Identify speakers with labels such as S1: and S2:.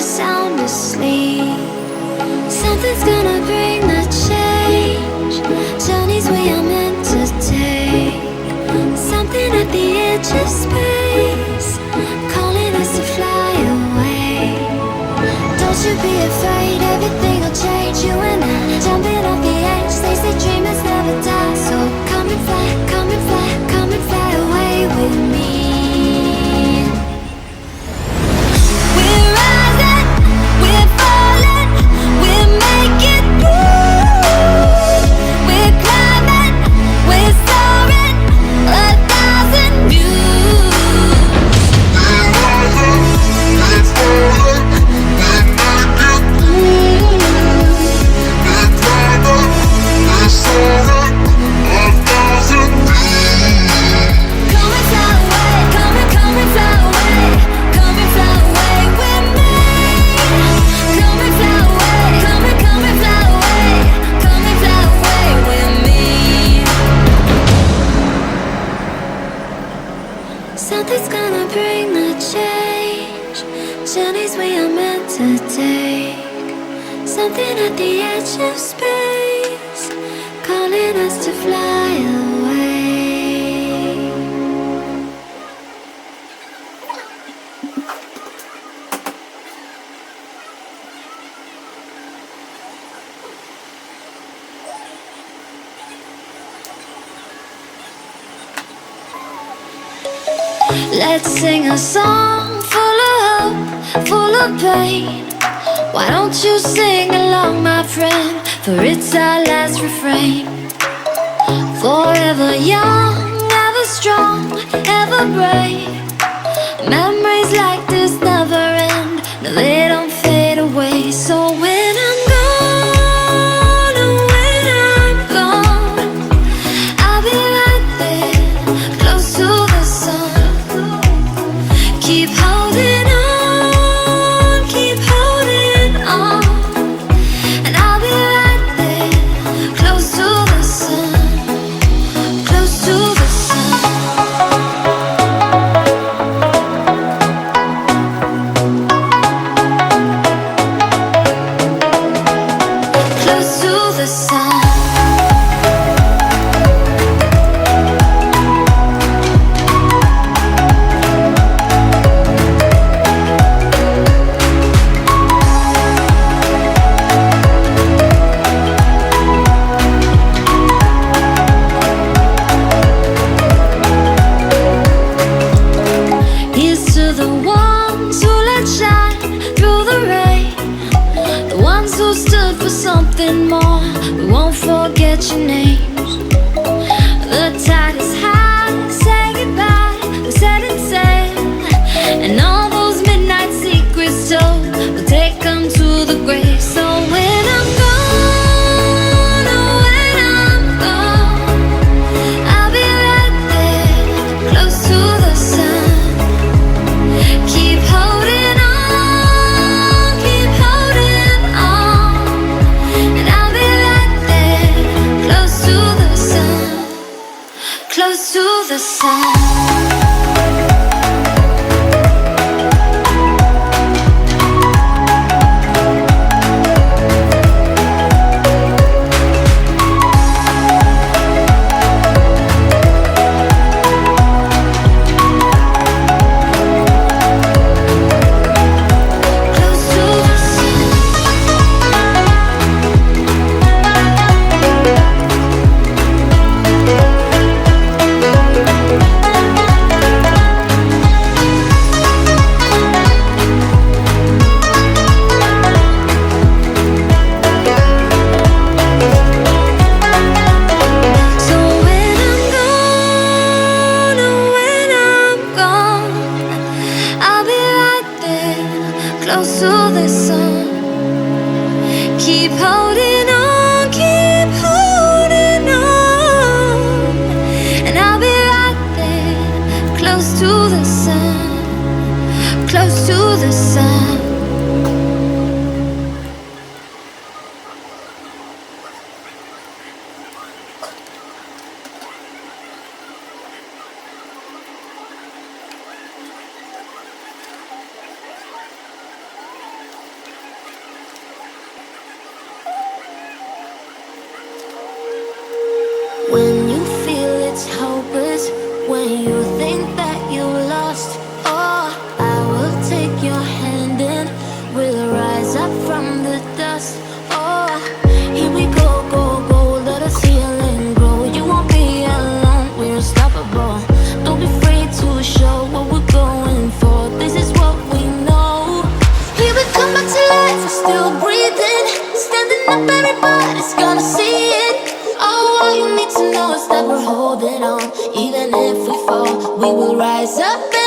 S1: sound asleep. Something's gonna bring the change. Journeys we are meant to take. Something at the edge of space, calling us to fly away. Don't you be afraid, everything will change. You and I, jumping off the edge. They say dreamers never die. So come and fly, come and fly, come and fly away with me. We're rising, we're falling, we're making through. We're climbing, we're soaring, 1,000 views. We're rising, we're falling, we're making through. We're climbing, we're soaring, 1,000 views. Come and fly away, come and fly away, come and fly away with me. Come and fly away, come and fly away, come and fly away with me. Something's gonna bring the change. Journeys we are meant to take. Something at the edge of space, calling us to fly away. Let's sing a song full of hope, full of pain. Why don't you sing along, my friend? For it's our last refrain. Forever young, ever strong, ever brave. Memories like this never end. No, they don't fade away. So when I'm gone, oh, when I'm gone, I'll be right there, close to the sun. Keep holding on, keep holding on, and I'll be right there, close to the sun, close to the sun. Close to the sun. Here's to the ones who let shine through the rain, the ones who stood for something more. We won't forget your names. The tide is high, say goodbye, we set it sail, and all those midnight secrets told, we'll take them to the grave. So when I'm gone, oh, when I'm gone, I'll be right there, close to the sun. Keep holding on, keep holding on, and I'll be right there, close to the sun, close to the sun. Close to the sun. So when I'm gone, oh, when I'm gone, I'll be right there, close to the sun. Keep holding on, keep holding on, and I'll be right there, close to the sun, close to the sun. When you feel it's hopeless, when you think that you lost, oh, I will take your hand and we'll rise up from the dust. Oh, here we go, go, go, let us heal and grow. You won't be alone, we're unstoppable. Don't be afraid to show what we're going for. This is what we know. Here we come back to life, we're still breathing. Standing up, everybody's gonna see it. Oh, all you need to know is that we're holding on. Even if we fall, we will rise up.